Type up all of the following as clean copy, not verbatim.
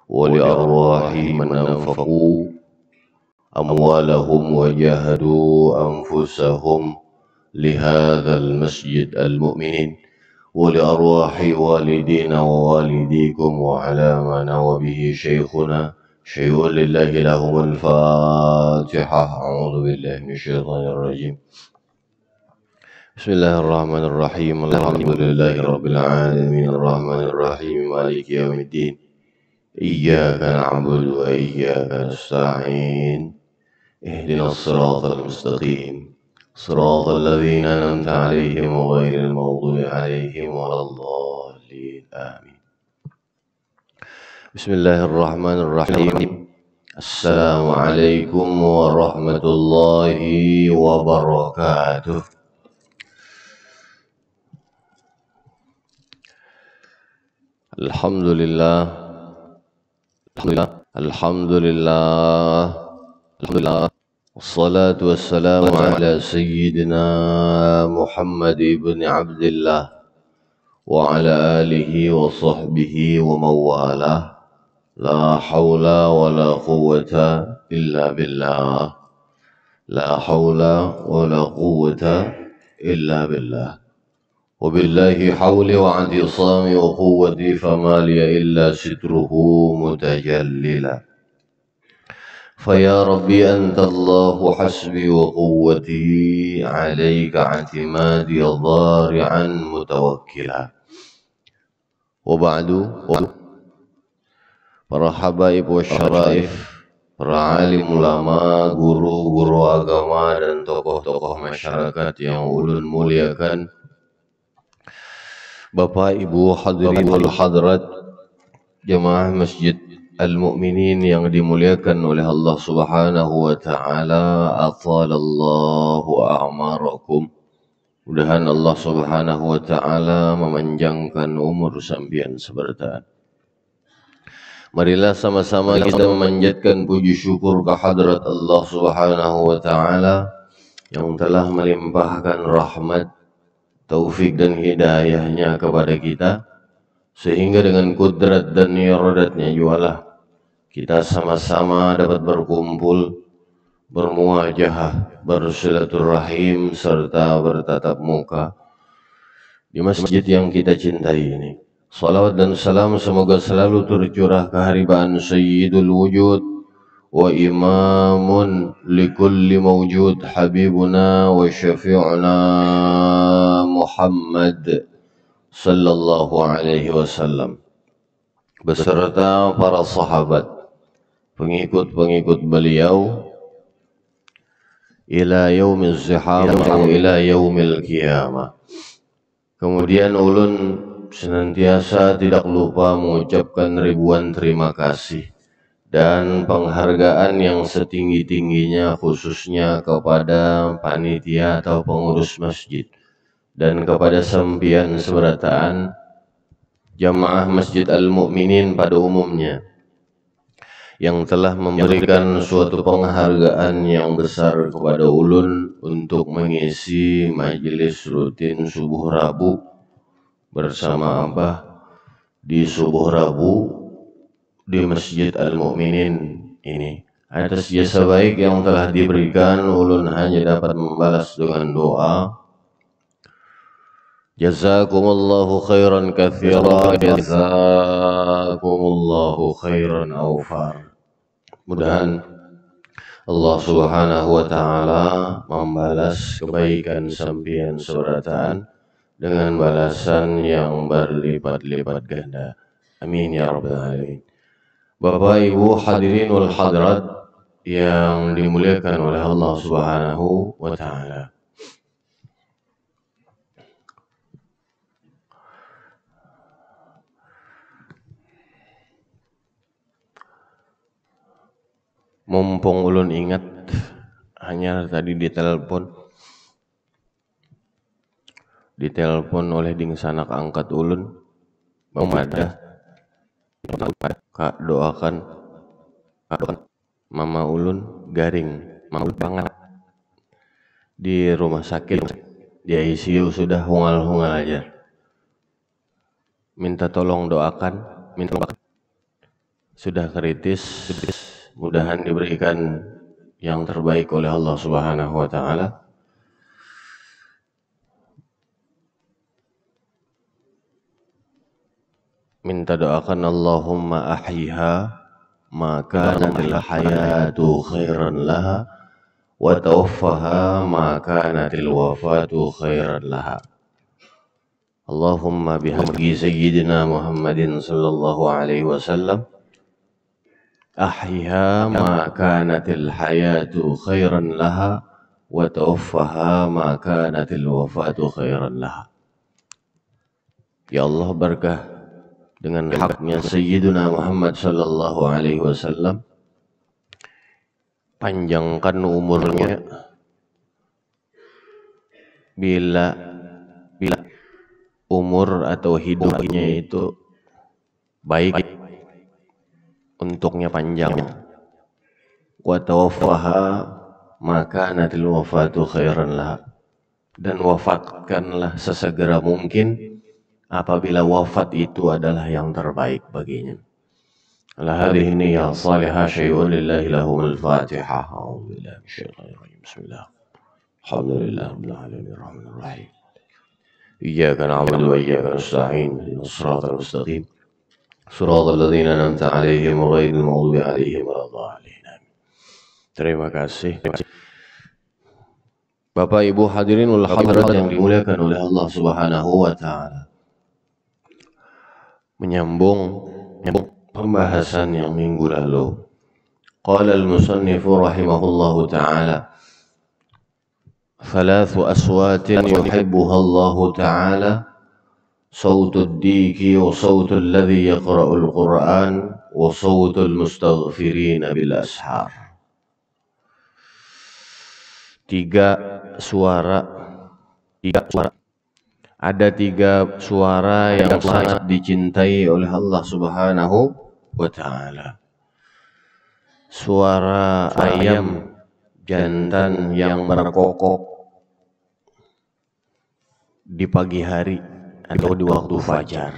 ولأرواح من أنفقوا أموالهم وجاهدوا أنفسهم لهذا المسجد المؤمنين، ولأرواح والدينا ووالديكم وعلى ما نوى به شيخنا شيء لله لهم الفاتحة. أعوذ بالله من الشيطان الرجيم. بسم الله الرحمن الرحيم. الحمد لله رب العالمين الرحمن الرحيم مالك يوم الدين، إياك نعبد وإياك نستعين، اهدنا الصراط المستقيم صراط الذين أنعمت عليهم غير المغضوب عليهم ولا الضالين آمين. بسم الله الرحمن الرحيم. السلام عليكم ورحمة الله وبركاته. Alhamdulillah, Alhamdulillah, Alhamdulillah. Wassalatu wassalamu ala sayyidina Muhammad ibn Abdullah wa ala alihi wa sahbihi wa mawalah. La hawla wa la quwwata illa billah. La hawla wa la quwwata illa billah. وبالله حولي واعتصامي وقوتي فما لي إلا ستره متجللا. فيا ربي أنت الله حسبي وقوتي عليك اعتمادي ضارعا متوكلا. وبعد، para habaib wa syaraif, para alim ulama, guru-guru agama dan tokoh-tokoh masyarakat yang ulun muliakan, Bapak Ibu hadirin wal hadrat, jemaah Masjid Al-Mu'minin yang dimuliakan oleh Allah Subhanahu wa taala, atalallahu a'marakum. Mudahan Allah Subhanahu wa taala memanjangkan umur sambian sebertaan. Marilah sama-sama kita memanjatkan puji syukur kehadrat Allah Subhanahu wa taala yang telah melimpahkan rahmat, taufik dan hidayahnya kepada kita, sehingga dengan kudrat dan iradatnya jualah kita sama-sama dapat berkumpul, bermuajahah, bersilaturahim serta bertatap muka di masjid yang kita cintai ini. Salawat dan salam semoga selalu tercurah keharibaan Sayyidul Wujud wa imamun likulli mawjud habibuna wa syafi'una Muhammad sallallahu alaihi wasallam beserta para sahabat, pengikut-pengikut beliau ila yaumil ziham atau ila yaumil qiyamah. Kemudian ulun senantiasa tidak lupa mengucapkan ribuan terima kasih dan penghargaan yang setinggi-tingginya khususnya kepada panitia atau pengurus masjid dan kepada sempian seberataan jamaah Masjid Al-Mu'minin pada umumnya yang telah memberikan suatu penghargaan yang besar kepada ulun untuk mengisi majelis rutin subuh Rabu bersama Abah di subuh Rabu di Masjid Al-Mu'minin ini. Atas jasa baik yang telah diberikan, ulun hanya dapat membalas dengan doa. Jazakumullahu khairan katsira, jazakumullahu khairan awfar. Mudahan Allah Subhanahu wa taala membalas kebaikan sampian seberataan dengan balasan yang berlipat-lipat ganda. Amin ya rabbal alamin. Bapak Ibu hadirin wal hadrat yang dimuliakan oleh Allah Subhanahu wa taala. Mumpung ulun ingat, hanya tadi ditelepon oleh dingsanak angkat ulun, Mamadah, Kak doakan mama ulun garing, mau banget di rumah sakit, di ICU sudah hungal-hungal aja. Minta tolong doakan, minta sudah kritis, mudahan diberikan yang terbaik oleh Allah Subhanahu wa taala. Minta doakan Allahumma ahyiha ma kanatil hayatu khairan laha wa tawaffaha ma kanatil wafatu khairan laha. Allahumma bihaqqi sayyidina Muhammadin sallallahu alaihi wasallam ahyiha ma kanatil hayatu khairan laha wa tawaffaha ma kanatil wafatu khairan laha. Ya Allah, berkah dengan haknya Sayyidina Muhammad sallallahu alaihi wasallam, panjangkan umurnya bila umur atau hidupnya itu baik, untuknya panjang. Wa tawaffaha maka natil wafatu khairan laha, dan wafatkanlah sesegera mungkin apabila wafat itu adalah yang terbaik baginya. Ala hadhihi niyya salihah syai'un lillahi lahumul fatihah. A'udzu billahi minasyaitonir rajim. Bismillah. Alhamdulillah rabbil alamin arrahmanir rahim. Iyyaka na'budu wa iyyaka nasta'in. Ihdinas siratal mustaqim. Shiratal ladzina an'amta 'alaihim ghairil maghdubi 'alaihim waladdallin. Terima kasih. Bapak Ibu hadirin wal hadirat yang dimuliakan oleh Allah Subhanahu wa taala. Menyambung pembahasan yang minggu lalu. Qala al-musannifu rahimahullahu ta'ala, thalathu aswatin yuhibbuha Allah ta'ala, sautul diki wa sautul ladhi yaqra'ul Qur'an wa sautul mustaghfirin bil ashar. Tiga suara. Ada tiga suara yang sangat dicintai oleh Allah Subhanahu wa ta'ala. Suara ayam jantan yang berkokok di pagi hari atau di waktu fajar.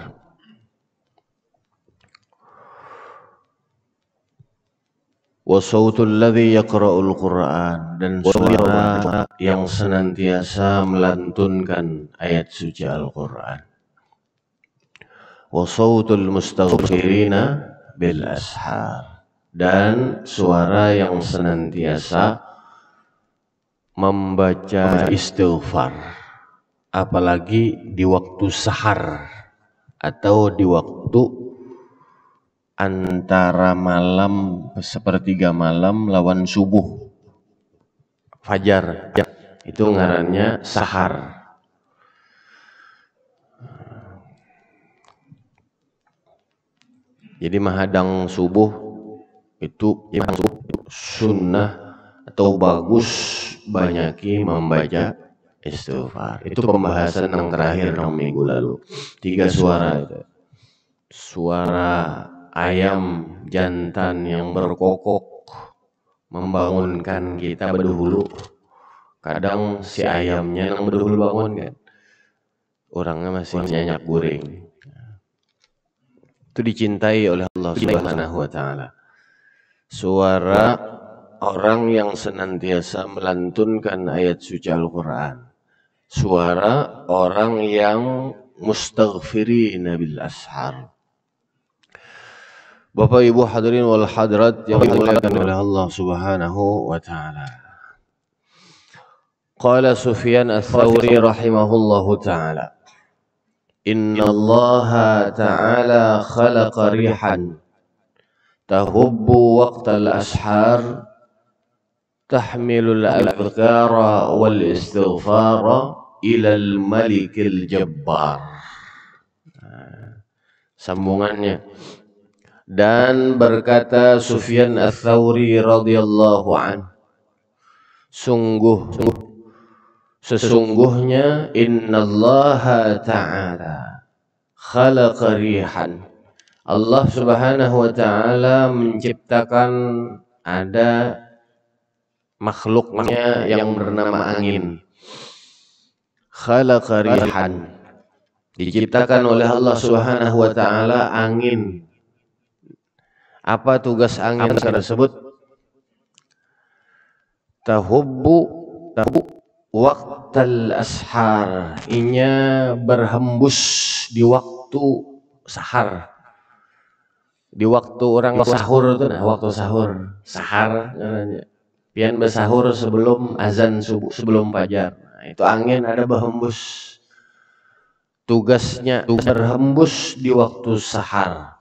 Wa sautul ladzi yaqra'ul Qur'an, dan suara yang senantiasa melantunkan ayat suci Al-Qur'an. Wa sautul mustaghfirina bil ashar, dan suara yang senantiasa membaca istighfar, apalagi di waktu sahar atau di waktu antara malam, sepertiga malam lawan subuh, fajar, itu ngarannya sahar. Jadi menghadang subuh itu sunnah atau bagus banyaki membaca istighfar. Itu pembahasan yang terakhir yang minggu lalu. Tiga suara itu. Suara ayam jantan yang berkokok membangunkan kita berdahulu. Kadang si ayamnya yang berdahulu bangun kan, orangnya masih nyanyak guring. Itu dicintai oleh Allah Subhanahu wa ta'ala. Suara orang yang senantiasa melantunkan ayat suci Al-Quran. Suara orang yang mustaghfirina bil ashar. Bapak Ibu hadirin wal hadirat yang dimuliakan oleh Allah Subhanahu wa ta'ala. Qala Sufyan ats-Tsauri rahimahullahu ta'ala, inna Allah ta'ala khalaqa rihan tahubbu waqtal ashar tahmilul adhkara wal istighfara ilal malikil jabbar. Sambungannya. Dan berkata Sufyan ats-Tsauri radhiyallahu an, sesungguhnya innallaha ta'ala khalaqa rihan, Allah Subhanahu wa ta'ala menciptakan ada makhluknya yang bernama angin. Khalaqa rihan, diciptakan oleh Allah Subhanahu wa ta'ala angin. Apa tugas angin tersebut? Tahubbu waqtal ashar. Inya berhembus di waktu sahar. Di waktu orang sahur itu, nah waktu sahur, sahar namanya. Pian bersahur sebelum azan subuh, sebelum fajar. Nah, itu angin ada berhembus. Tugasnya berhembus di waktu sahar.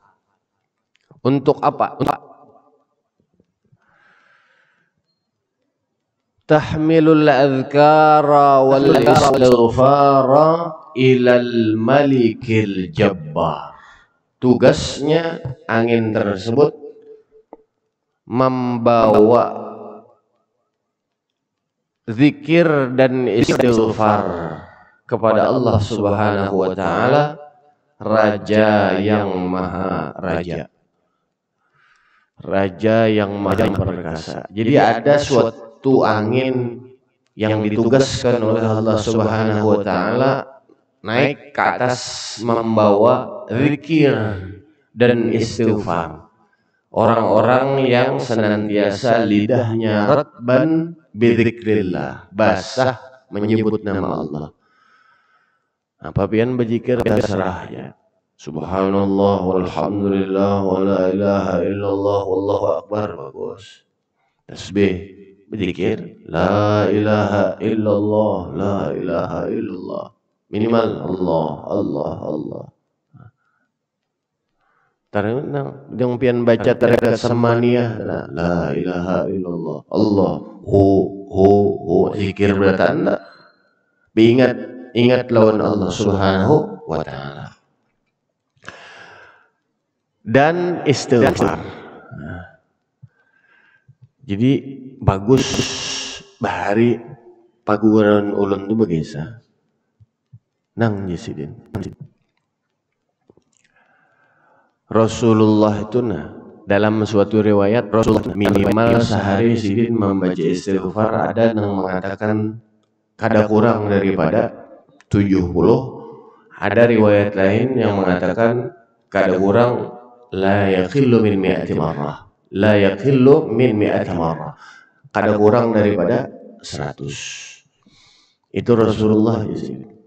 Untuk apa? Tahmilul adhkara wal istighfara ilal malikil jabbar. Tugasnya angin tersebut membawa zikir dan istighfar kepada Allah Subhanahu wa taala, Raja yang Maha Raja. Raja yang Maha Perkasa. Jadi ada suatu angin yang ditugaskan oleh Allah Subhanahu wa taala naik ke atas membawa zikir dan istighfar. Orang-orang yang senantiasa lidahnya ratban bidzikrillah, basah menyebut nama Allah. Apa pian berzikir terserah ya. Subhanallah walhamdulillah wa la ilaha illallah wallahu akbar, bagus. Tasbih, berzikir la ilaha illallah, la ilaha illallah. Minimal Allah, Allah, Allah. Tarang yang pian baca terdekat samania la ilaha illallah, Allah, hu, zikir bertanda. Ingat lawan Allah Subhanahu wa taala. Dan istighfar. Jadi bagus bahari paguran ulun tu bagesa. Nang Yesidin. Rasulullah itu dalam suatu riwayat Rasulullah minimal sehari Sidin membaca istighfar ada yang mengatakan kada kurang daripada 70. Ada riwayat lain yang mengatakan kada kurang la yaqillu min mi'ati marrah. La yaqillu min mi'ati marrah. Kada kurang daripada 100. Itu Rasulullah Yesidin.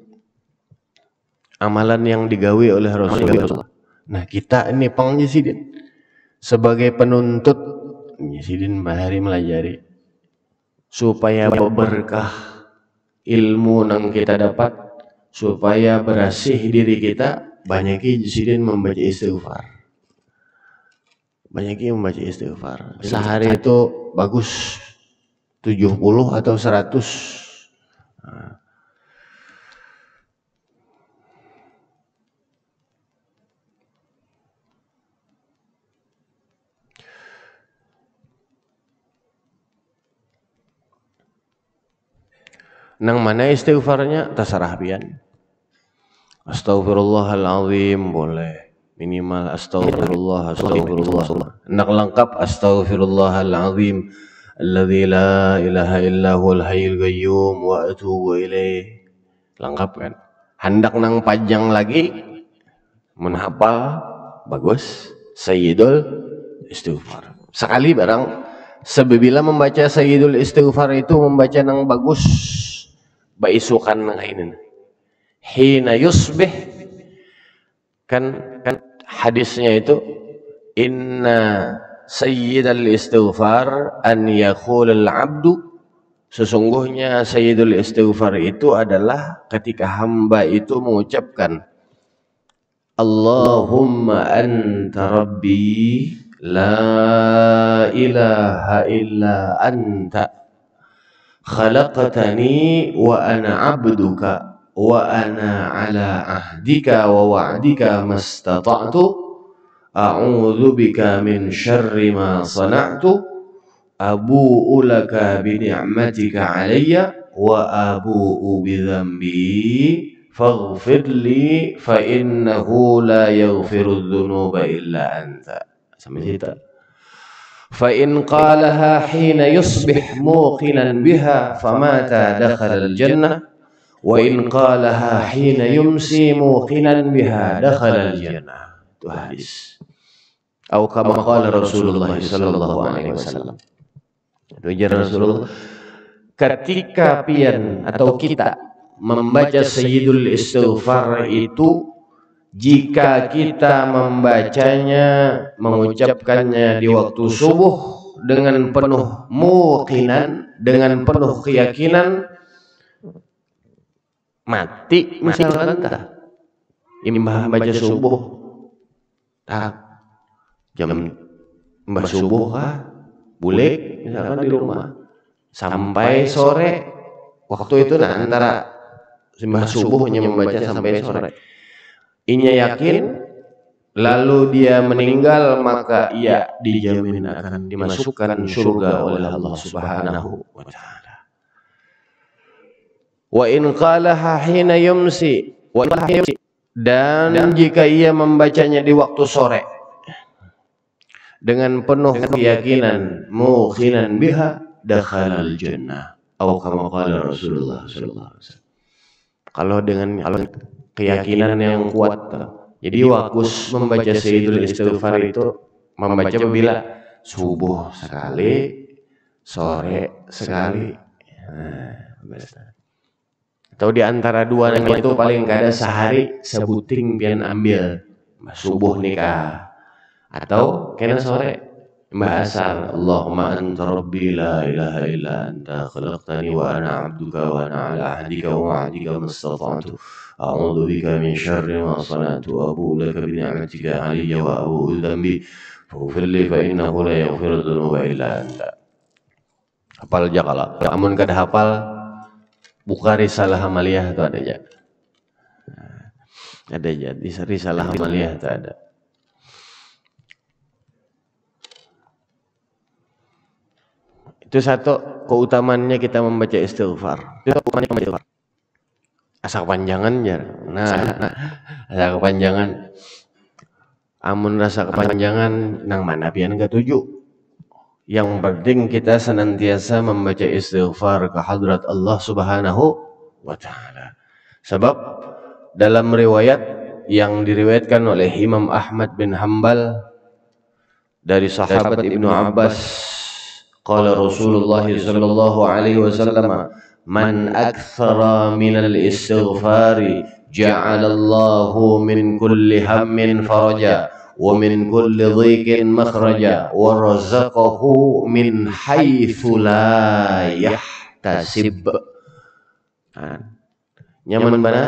Amalan yang digawi oleh Rasulullah. Nah kita ini Yesidin sebagai penuntut Yesidin bahari melajari supaya berkah ilmu yang kita dapat, supaya bersih diri kita, banyak Yesidin membaca istighfar. Banyak membaca istighfar. Sehari itu bagus 70 atau 100. Nah. Nang mana istighfarnya terserah pian. Astaghfirullahalazim boleh, minimal astagfirullah. Nak lengkap astaghfirullahalazim alladzi la ilaha illa huwal hayyul qayyum wa atubu ilaih. Lengkap kan? Hendak nang panjang lagi menghafal bagus sayyidul istighfar. Sekali barang sebila membaca sayyidul istighfar itu membaca nang bagus baisukan nang ini. Hina yusbih kan hadisnya itu inna sayyidal istighfar an yaqulul abdu, sesungguhnya sayyidul istighfar itu adalah ketika hamba itu mengucapkan Allahumma anta rabbi la ilaha illa anta khalaqtani wa ana abduka wa ana ala ahdika wa wa'dika mastata'tu a'udzu bika min syarri ma sana'tu abu'u laka bi ni'matika 'alayya wa abu'u bi dhanbi faghfir li fa innahu la yaghfiru dhunuba illa anta. Sampai situ. Fa in qalaha hina yusbih muqinan biha famata dakhala al-jannah wa in qalaha hina yumsi muqinan biha dakhala al-jannah. Itu hadis. Atau kama qala Rasulullah sallallahu alaihi wasallam. Ujar Rasulullah, ketika pian atau kita membaca Sayyidul Istighfar itu, jika kita membacanya, mengucapkannya di waktu subuh dengan penuh muqinan, dengan penuh keyakinan, mati misalkan tah imbah baca subuh tak jam mbah subuh kah bulik misalkan di rumah sampai sore, waktu itu nah antara mbah subuhnya membaca sampai sore, inya yakin lalu dia meninggal, maka ia dijamin akan dimasukkan surga oleh Allah Subhanahu wa taala. Wa in qalaha hina yumsi, dan jika ia membacanya di waktu sore dengan penuh keyakinan, muqinan biha, dakhalal jannah, atau kama qala Rasulullah sallallahu alaihi wasallam. Kalau dengan keyakinan yang kuat, jadi wakus membaca Sayyidul Istighfar itu membaca apabila subuh sekali, sore sekali, atau di antara dua itu paling kada sehari sebuting pian ambil subuh nikah, atau kena sore mbah asar, Allahumma anta rabbi la ilaha illa anta khalaqtani wa ana abduka wa ana ala ahdika wa wa'dika mastata'tu a'udzu bika min syarri ma sana'tu abu laka bi ni'matika 'alayya wa abu dzambi faghfir li fa innahu la yaghfiru dzunuba illa anta. Hafal jakala, amun kada hafal buka risalah amaliyah itu ada aja. Ada aja di risalah amaliyah itu ada. Itu satu keutamaannya kita membaca istighfar. Itu keutamaannya membaca istighfar. Asa kepanjangan ya. Nah, asa kepanjangan. Amun rasa kepanjangan nang mana pian gak tuju. Yang penting kita senantiasa membaca istighfar ke hadrat Allah Subhanahu wa taala. Sebab dalam riwayat yang diriwayatkan oleh Imam Ahmad bin Hanbal dari sahabat Ibnu Abbas, qala Rasulullah sallallahu alaihi wasallam, man aktsara minal istighfari ja'alallahu min kulli hammin faraja wa min kulli dhiqin makhraja wa razaqahu min haitsu la yahtasib. Nyaman mana?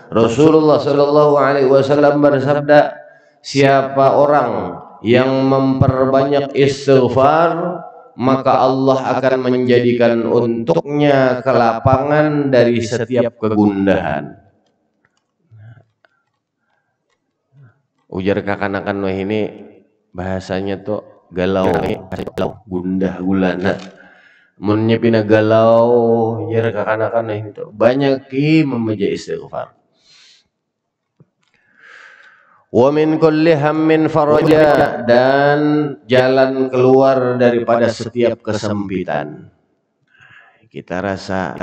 Rasulullah sallallahu alaihi wasallam bersabda, siapa orang yang memperbanyak istighfar, maka Allah akan menjadikan untuknya kelapangan dari setiap kegundahan. Ujar kakanakan wah ini bahasanya tuh galau, gundah gulana. Munnya pina galau, ujar kakanakan wah ini tuh banyak membaca istighfar. Wa min kulli hammin faraja, dan jalan keluar daripada setiap kesempitan. Kita rasa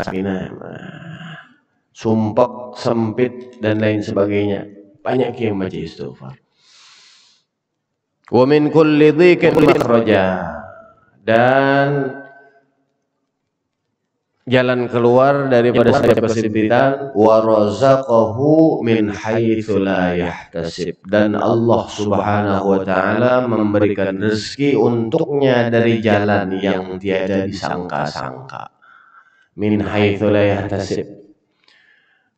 sumpek, sempit dan lain sebagainya, banyak yang baca istighfar. Wa min kulli dhiqin makhraja, dan jalan keluar daripada setiap kesempitan. Wa razaqahu min haitsu la yahtasib, dan Allah Subhanahu wa taala memberikan rezeki untuknya dari jalan yang tiada disangka-sangka. Min haitsu la yahtasib.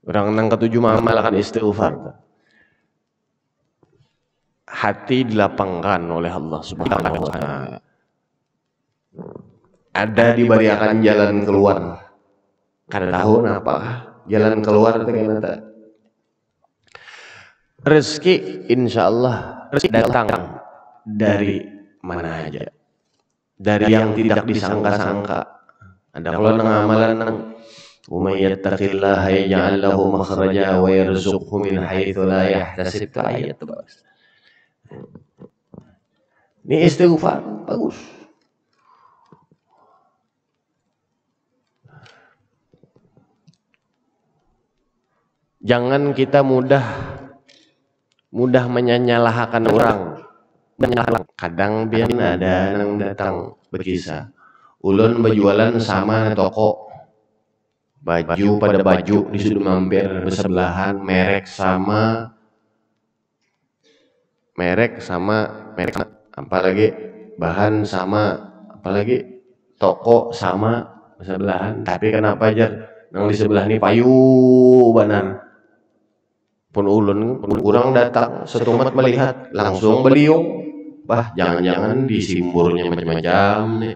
Orang nang ketujuh mengamalkan istighfar, hati dilapangkan oleh Allah Subhanahu wa taala. Ada diberikan jalan keluar. Kada tahu apakah jalan keluar ternyata. Rezeki insyaallah datang dari mana aja. Dari yang tidak disangka-sangka. Ada kalau nang amalan nang may yattaqillaha yaj'al lahu makhraja wa yarzuqhu min haitsu la yahtasib, ayat itu bagus. Ini istighfar bagus. Jangan kita mudah menyalahkan orang. kadang biar ada yang datang berkisah ulun berjualan sama toko baju pada baju di sudut mampir bersebelahan merek sama apalagi bahan sama apalagi toko sama bersebelahan tapi kenapa aja yang di sebelah ini payu benar pun ulun kurang datang setumat melihat langsung beliung bah jangan-jangan disimburnya macam-macam nih.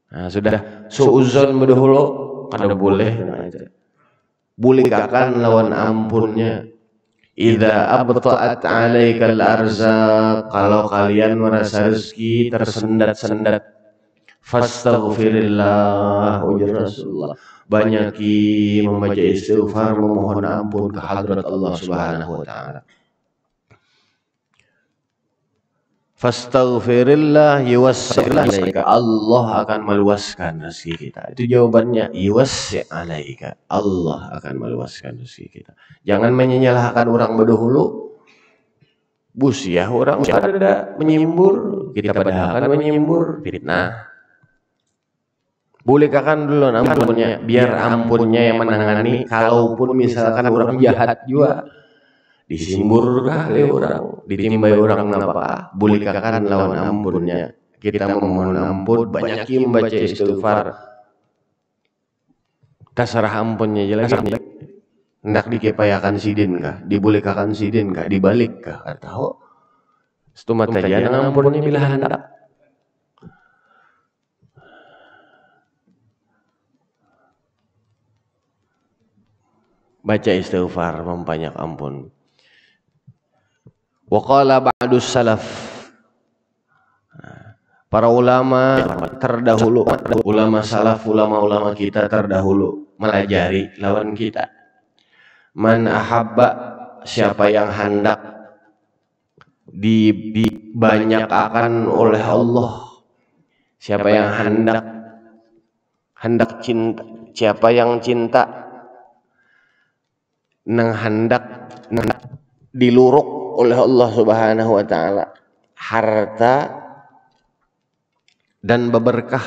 Nah, sudah suuzon berdahulu kada boleh bulikakan lawan ampunnya idza abta'at 'alaikal arzaq kalau kalian merasa rezeki tersendat-sendat fastaghfirillah ujar Rasulullah banyaki membaca istighfar memohon ampun ke hadrat Allah Subhanahu wa taala. Fastaghfirillah yuwassi' 'alaika Allah akan meluaskan rezeki kita. Itu jawabannya yuwassi' 'alaika Allah akan meluaskan rezeki kita. Jangan menyalahkan orang berdahulu. Busiah orang ada menyimbur, kita padahal kan menyimbur fitnah. Bolehkan dulu ampunnya, biar ampunnya yang menangani. Kalaupun misalkan orang jahat juga, disimbur kali orang, ditimbai orang apa? Bolehkan lawan ampunnya. Kita memohon ampun, banyak yang membaca istighfar. Terserah ampunnya jelas. Hendak dikepayakan sidin kah? Dibolehkan sidin kah? Dibalik kah? Atau setumat aja nang ampunnya bila hendak. Baca istighfar membanyak ampun. Wa qala ba'dus salaf. Para ulama terdahulu, ulama salaf, ulama-ulama kita terdahulu melajari lawan kita. Man ahabba siapa yang hendak dibanyakan oleh Allah. Siapa yang hendak cinta, siapa yang cinta nang hendak diluruk oleh Allah Subhanahu wa taala harta dan berberkah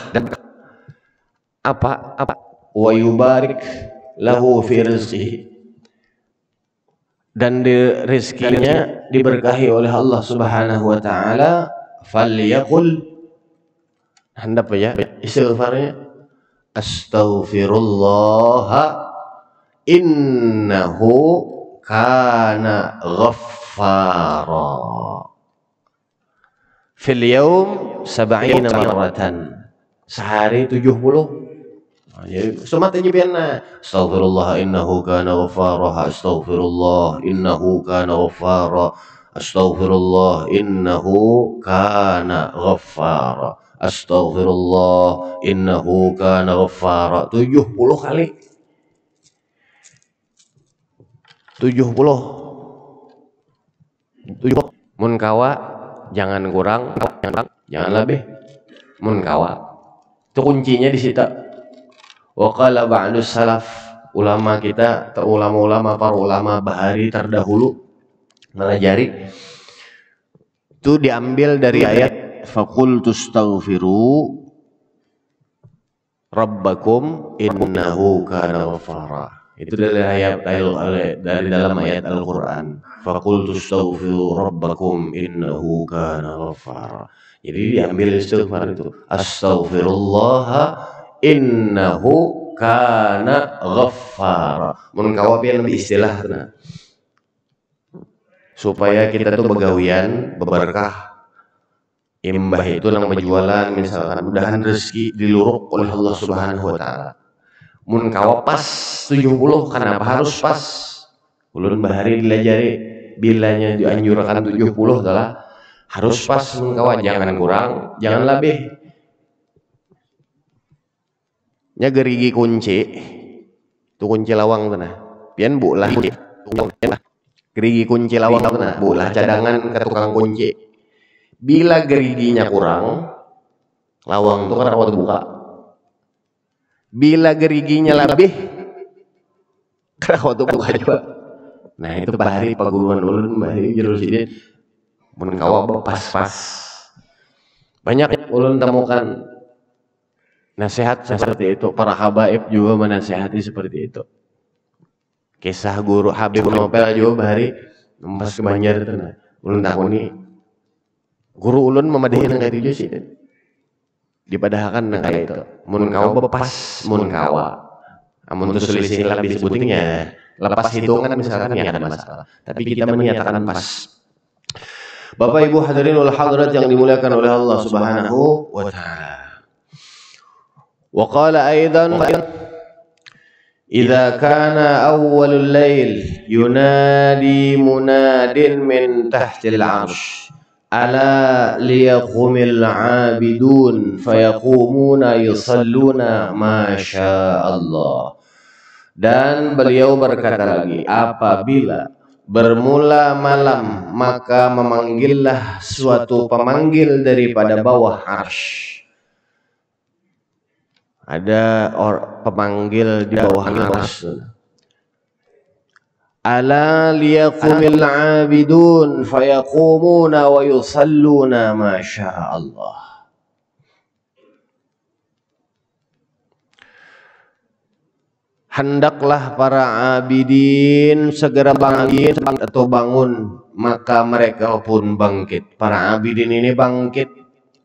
apa wa yubarik lahu fi rizqihi dan rezekinya diberkahi oleh Allah Subhanahu wa taala falyaqul hendak ya istighfarnya astaghfirullah innahu kana ghaffara fil yaum 70 marratan sehari 70. Jadi sematanya biarna astaghfirullah innahu kana ghaffara astaghfirullah innahu kana ghaffara astaghfirullah innahu kana ghaffara astaghfirullah innahu kana ghaffara 70 kali. 70 mun kawa jangan kurang jangan lebih mun kawa itu kuncinya di situ. Wa qala ba'dus salaf ulama kita ulama-ulama para ulama bahari terdahulu melajari itu diambil dari ayat faqul tustaghfiru rabbakum innahu kana ghaffara. Itu dari dalam ayat Al-Qur'an. Faqul tustaghfiru rabbakum innahu kana ghaffara. Jadi diambil istighfar itu. Astaghfirullah innahu kana ghaffara. Mun kawapian di istilahna. Supaya kita tuh begawian, beberkah. Imbah itu nang berjualan misalkan mudahan rezeki diluruk oleh Allah Subhanahu wa taala. Mun kawa pas 70 kenapa harus pas? Ulun bahari dilajari bilanya dianjurkan 70 adalah harus pas mun kawa jangan kurang, jangan lebih. Nya gerigi kunci. Tu kunci lawang tanah. Pian bulah gerigi kunci lawang tanah, bulah cadangan ke tukang kunci. Bila geriginya kurang, lawang itu kan rawat buka. Bila geriginya lebih, rawat buka juga. Nah itu bahari paguruan ulun bahari Jerusidin mun kawa pas-pas. Banyak ulun temukan nasihat seperti itu, para habaib juga menasihati seperti itu. Kisah guru Habib Nopel juga bahari pas ke Banjar itu nah. Ulun takuni guru ulun memadahi nang itu sih. Dipadahakan nang kayak itu. Mun kawa bepas mun kawa. Amun tu selisih lebih sebutingnya lepas hitungan misalkan ya ada masalah. Tapi kita menyatakan pas. Bapak Ibu hadirin wal hadirat yang dimuliakan oleh Allah Subhanahu wa taala. Wa qala aidan idza kana awwalul lail yunadi munadin min tahtil 'arsy ala liyaqumil 'abidun fayaqumuna yusalluna ma Allah. Dan beliau berkata lagi, apabila bermula malam maka memanggillah suatu pemanggil daripada bawah arsy. Ada pemanggil di bawah arsy. Ala liyaqumil 'abidun fayaqumuna wa yusalluna ma Allah. Hendaklah para abidin segera bangkit atau bangun, maka mereka pun bangkit. Para abidin ini bangkit,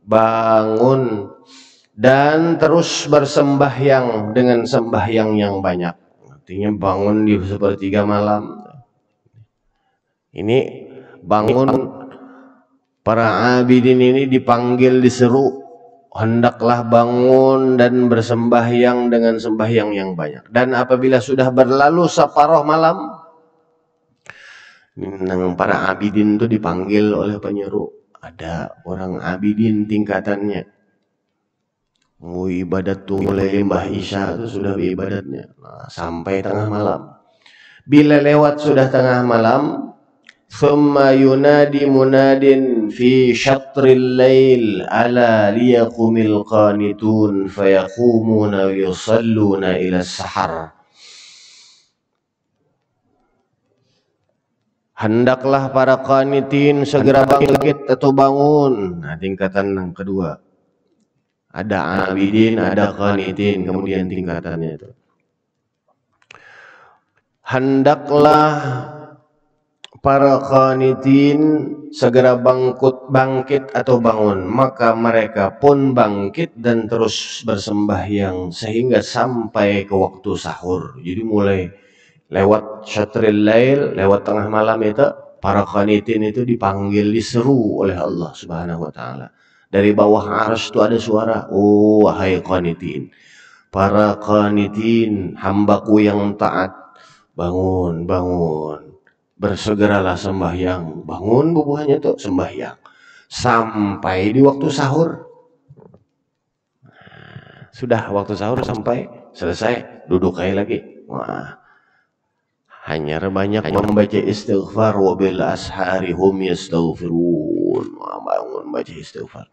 bangun, dan terus bersembahyang dengan sembahyang yang banyak. Artinya bangun di sepertiga malam. Ini bangun, para abidin ini dipanggil, diseru. Hendaklah bangun dan bersembahyang dengan sembahyang yang banyak. Dan apabila sudah berlalu separuh malam, para abidin itu dipanggil oleh penyeru. Ada orang abidin tingkatannya. Mau ibadat tuh mulai mbah Isya itu sudah ibadatnya sampai tengah malam. Bila lewat sudah tengah malam, thumma yunadi munadin fi syatril lail ala liyaqumil qanitun fayaqumuna yusalluna ila sahar. Hendaklah para qanitin segera bangkit atau bangun. Nah, tingkatan yang kedua. Ada abidin, ada qanitin, kemudian tingkatannya itu. Hendaklah para qanitin segera bangkit atau bangun, maka mereka pun bangkit dan terus bersembahyang sehingga sampai ke waktu sahur. Jadi mulai lewat syatril lail, lewat tengah malam itu, para qanitin itu dipanggil, diseru oleh Allah Subhanahu wa taala. Dari bawah arsy itu ada suara, oh wahai qanitin, para qanitin, hambaku yang taat, bangun, bangun. Bersegeralah sembahyang, bangun bubuhannya tuh sembahyang sampai di waktu sahur. Sudah waktu sahur sampai selesai, duduk kayak lagi. Wah, hanya banyak membaca istighfar, wa bil ashari hum yastaghfirun. Wah, bangun baca istighfar.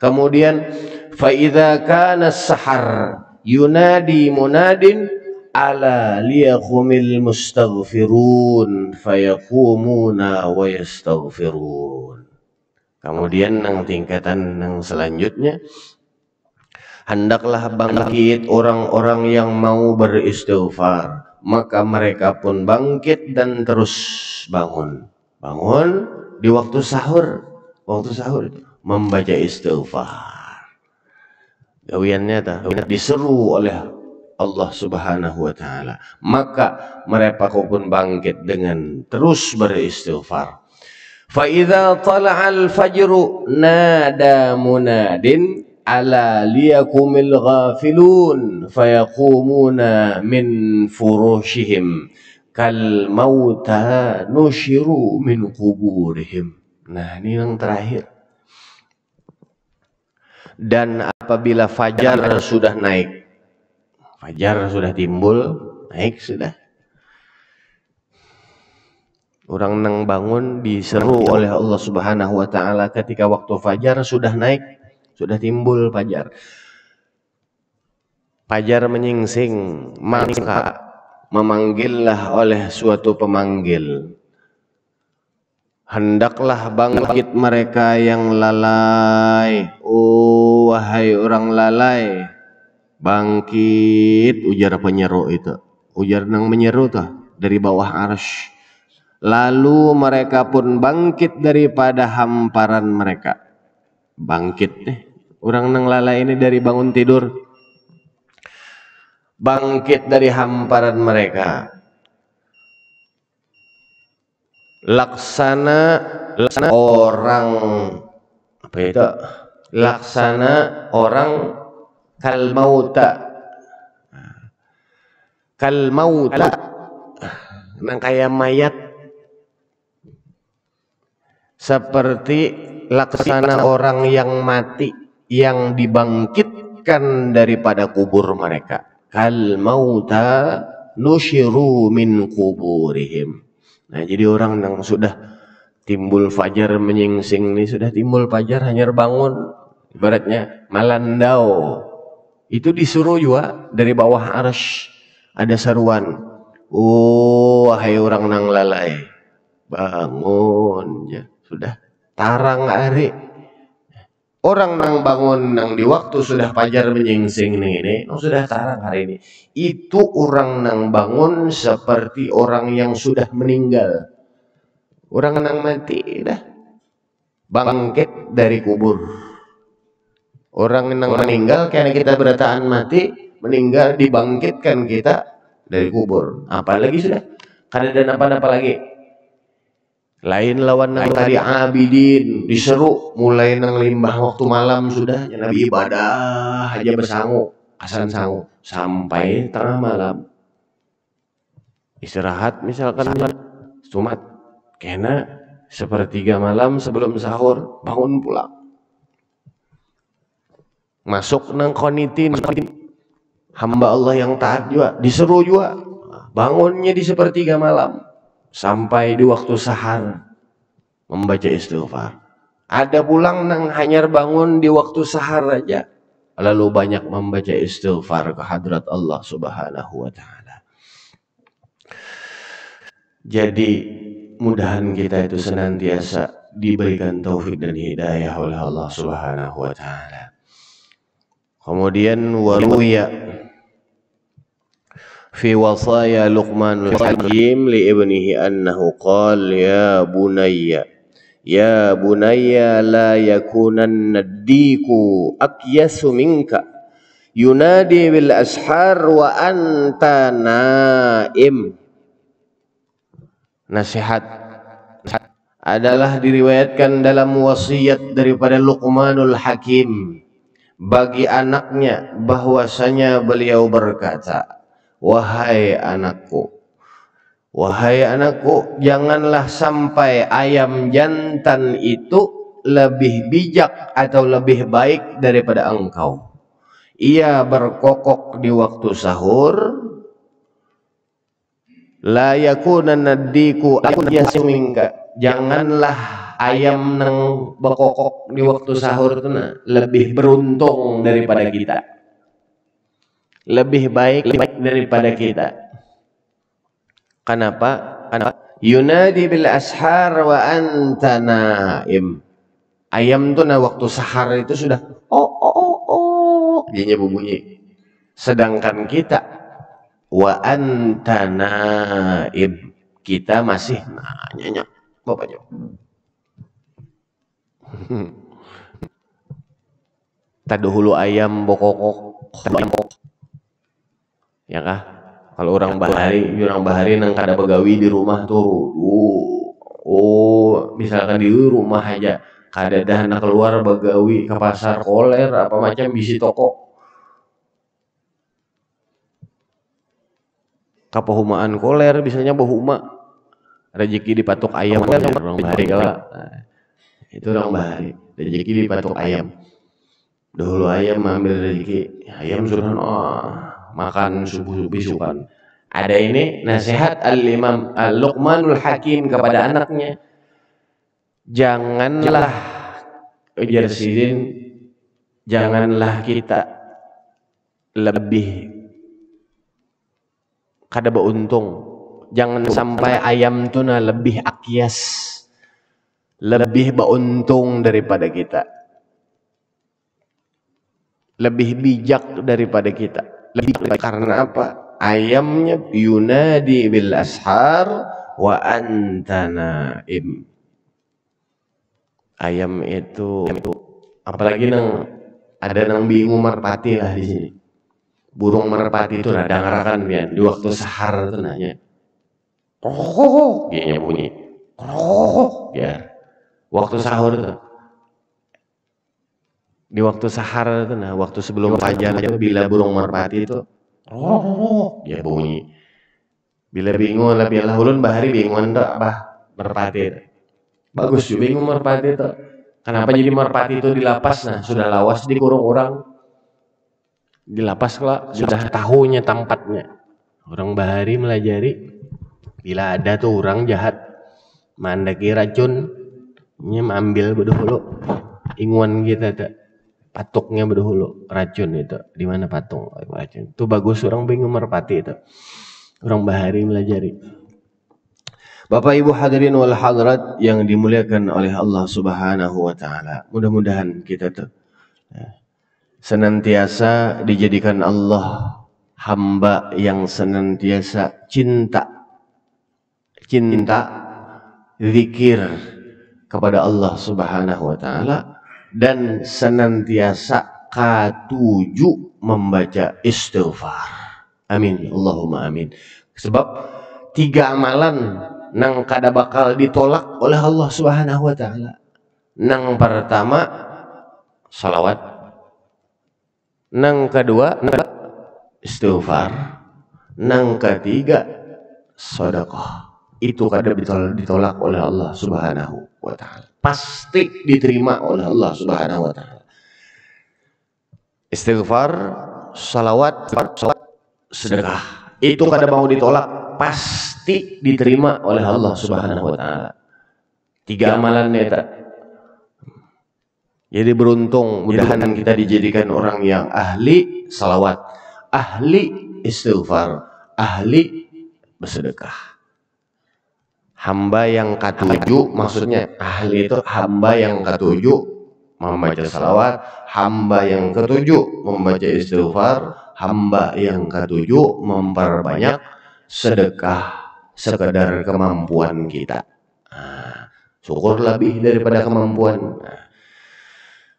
Kemudian fa idza kana as-sahar yunadi munadin ala liyaqumil mustaghfirun fayaqumuna wa yastaghfirun. Kemudian yang tingkatan yang selanjutnya, hendaklah bangkit orang-orang yang mau beristighfar, maka mereka pun bangkit dan terus bangun. Bangun di waktu sahur membaca istighfar. Gawiannya diseru oleh Allah Subhanahu wa taala, maka mereka pun bangkit dengan terus beristighfar. Fa idza tala'al fajru nada munadin ala liyakumil ghafilun fayaqumuna min furushihim kal mauta nushiru min quburihim. Nah, ini yang terakhir. Dan apabila fajar sudah naik, fajar sudah timbul, naik sudah. Orang nang bangun diseru oleh Allah Subhanahu wa taala ketika waktu fajar sudah naik, sudah timbul fajar. Fajar menyingsing, maka memanggillah oleh suatu pemanggil. hendaklah bangkit mereka yang lalai. Oh wahai orang lalai, bangkit, ujar penyeru itu. Ujar nang menyeru tuh dari bawah arsy. Lalu mereka pun bangkit daripada hamparan mereka. Bangkit nih, orang nang lalai ini dari bangun tidur. Bangkit dari hamparan mereka. Laksana orang apa itu? Laksana orang kal mauta nang kayak mayat, seperti laksana orang yang mati yang dibangkitkan daripada kubur mereka. Kal mauta nusyiru min kuburihim. Nah, jadi orang yang sudah timbul fajar menyingsing nih, sudah timbul fajar hanya bangun, ibaratnya malandau. Itu disuruh juga dari bawah arsy ada seruan. Oh, wahai orang nang lalai, bangun ya. Sudah tarang hari. Orang nang bangun nang di waktu sudah fajar menyingsing ini, sudah tarang hari ini. Itu orang nang bangun seperti orang yang sudah meninggal. Orang nang mati dah bangkit dari kubur. Orang nang meninggal karena kita berataan mati, meninggal dibangkitkan kita dari kubur. Apalagi sudah kada ada apa-apa lagi. Lain lawan nang tadi abidin diseru mulai nang limbah waktu malam sudah Nabi ibadah aja bersangu kasan sangu sampai tengah malam istirahat misalkan Jumat kena sepertiga malam sebelum sahur bangun pulang masuk nang qanitin hamba Allah yang taat juga diseru juga bangunnya di sepertiga malam sampai di waktu sahar membaca istighfar. Ada pulang nang hanyar bangun di waktu sahar aja lalu banyak membaca istighfar ke hadrat Allah Subhanahu wa taala. Jadi mudahan kita itu senantiasa diberikan taufik dan hidayah oleh Allah Subhanahu wa taala. Kemudian waruya fi wasaya Luqmanul Hakim li ibnihi annahu qala ya bunayya la yakunanna ad-diku akyasu minka yunadi bil ashar wa anta naim. Nasihat adalah diriwayatkan dalam wasiat daripada Luqmanul Hakim bagi anaknya bahwasanya beliau berkata, wahai anakku, janganlah sampai ayam jantan itu lebih bijak atau lebih baik daripada engkau. Ia berkokok di waktu sahur. La yakunanna ad-diku akyasu minka. Janganlah ayam nang berkokok di waktu sahur itu lebih beruntung daripada kita. Lebih baik daripada kita. Kenapa? Yunadi bil ashar wa anta naim. Ayam tuh waktu sahar itu sudah dia bunyi. Sedangkan kita wa anta naim, kita masih nanya bapaknya. Tadahulu ayam bokokok. Ya kah? Kalau orang bahari nang kada begawi di rumah tuh. Misalkan di rumah aja kada dah anak keluar begawi ke pasar koler apa macam bisi toko. Kapahumaan koler biasanya bahuma rezeki dipatok ayam orang bahari kala. Itu orang bahari rezeki dipatok ayam. Dahulu ayam ambil rezeki, ayam sudah makan subuh-subuhan. Ada ini nasihat Al-Imam Luqmanul Hakim kepada anaknya. Janganlah janganlah kita lebih kada beruntung. Jangan sampai ayam tuna lebih akyas lebih beruntung daripada kita, lebih bijak daripada kita. Karena apa? Ayamnya yunadi bil ashar wa anta naim. Ayam itu apalagi ada nang bingung merpati lah di sini. Burung merpati itu dengarkan ya di waktu sahar itu nanya. Oh, dia bunyi. Oh, ya. Waktu sahur itu. Di waktu sahar itu nah, waktu sebelum fajar itu bila burung merpati itu dia bunyi. Bila bingung lah biarlah ulun bahari bingung tak bah merpati itu. Bagus juga bingung merpati itu. Kenapa jadi merpati itu di lapas? Nah, sudah lawas dikurung orang. Di lapas kok sudah tahunya tempatnya. Orang bahari melajari bila ada tuh orang jahat mandaki racun nya ambil bedahulu inguan kita tak patuknya bedahulu racun itu di mana patung racun itu bagus. Orang bingung merpati itu orang bahari melajari. Bapak Ibu hadirin wal hadirat yang dimuliakan oleh Allah Subhanahu wa taala, mudah-mudahan kita tuh senantiasa dijadikan Allah hamba yang senantiasa cinta zikir kepada Allah Subhanahu wa taala dan senantiasa katuju membaca istighfar. Amin, Allahumma amin. Sebab 3 amalan nang kada bakal ditolak oleh Allah Subhanahu wa taala. Nang pertama salawat, nang kedua istighfar, nang ketiga sedekah. Itu kada ditolak oleh Allah Subhanahu wa taala. Pasti diterima oleh Allah Subhanahu wa taala. Istighfar, salawat, sedekah. Itu kada mau ditolak, pasti diterima oleh Allah Subhanahu wa taala. 3 amalan eta. Jadi beruntung, mudahan kita dijadikan orang yang ahli salawat, ahli istighfar, ahli bersedekah. Hamba yang ketujuh, maksudnya ahli itu hamba yang ketujuh membaca salawat, hamba yang ketujuh membaca istighfar, hamba yang ketujuh memperbanyak sedekah sekadar kemampuan kita. Syukur lebih daripada kemampuan.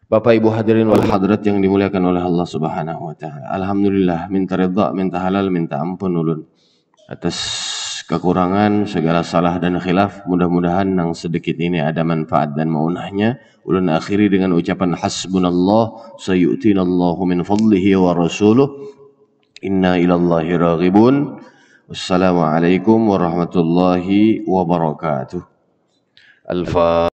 Bapak Ibu hadirin wal hadirat yang dimuliakan oleh Allah Subhanahu wa taala. Alhamdulillah, minta ridha, minta halal, minta ampun ulun atas kekurangan, segala salah dan khilaf. Mudah-mudahan yang sedikit ini ada manfaat dan maunahnya. Ulun akhiri dengan ucapan hasbunallah sayu'tinallahu min fadlihi wa rasuluh inna ilallahi raghibun. Wassalamualaikum warahmatullahi wabarakatuh. Al-Fatihah.